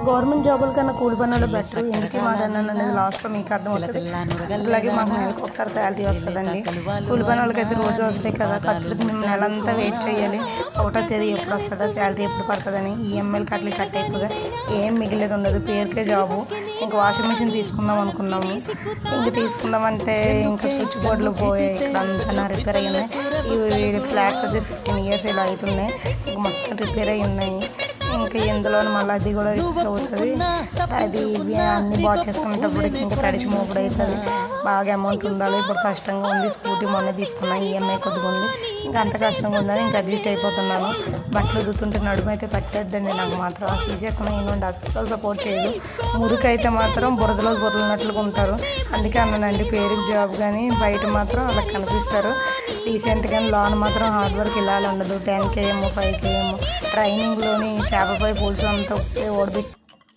Government జాబుల కన్నా కూలి పనులు బెటర్. ఎందుకు మాట్లాడినాను అనేది లాస్ట్లో మీకు అర్థమవుతుంది. అలాగే మాకు నెలకు ఒకసారి శాలరీ వస్తుందండి. కూలి పనులకి అయితే రోజు వస్తాయి కదా, ఖర్చులకు మేము నెలంతా వెయిట్ చేయాలి. 1వ తేదీ ఎప్పుడు వస్తుందా, శాలరీ ఎప్పుడు పడుతుందని. ఈఎంఐలు కట్టలు కట్ అయిపోగా ఏం మిగిలేదు ఉండదు, పేరుకే జాబు. ఇంకా వాషింగ్ మిషన్ తీసుకుందాం అనుకున్నాము. ఇంక తీసుకుందామంటే ఇంకా స్విచ్ బోర్డులు పోయాయి, ఇక్కడ అంతా రిపేర్ అయ్యి ఉన్నాయి. ఈ ఫ్లాట్స్ వచ్చి 15 years ఇలా అవుతున్నాయి, ఇంక మొత్తం రిపేర్ అయ్యి ఉన్నాయి. ఇంకా ఎందులో మళ్ళీ అది కూడా రిపేర్ అవుతుంది. అది ఇవి అన్నీ బాగా చేసుకునేటప్పటికి ఇంకా తడిచి మోపుడు అవుతుంది. బాగా అమౌంట్ ఉండాలి. ఇప్పుడు కష్టంగా ఉంది. స్కూటీ మొన్న తీసుకున్నాను, ఈఎంఐ కొద్దిగా ఉంది. ఇంకా అంత కష్టంగా ఉందని ఇంకా అడ్జస్ట్ అయిపోతున్నాను. బట్టలు ఉదుతుంటే నడుము అయితే పట్టేద్దండి నాకు మాత్రం. ఆ సీజన్ నుండి అస్సలు సపోర్ట్ చేయదు. మురికైతే మాత్రం బురదలో బొర్రలున్నట్లుగా ఉంటారు. అందుకే అన్నానండి, పేరుకి జాబ్ కానీ బయట మాత్రం అలా కనిపిస్తారు. రీసెంట్గా లోన్ మాత్రం హార్డ్ వర్క్ ఇలా ఉండదు. 10 km 5 km ట్రైనింగ్లోని చేపపై పులుసు అంతా ఓడిపెట్టి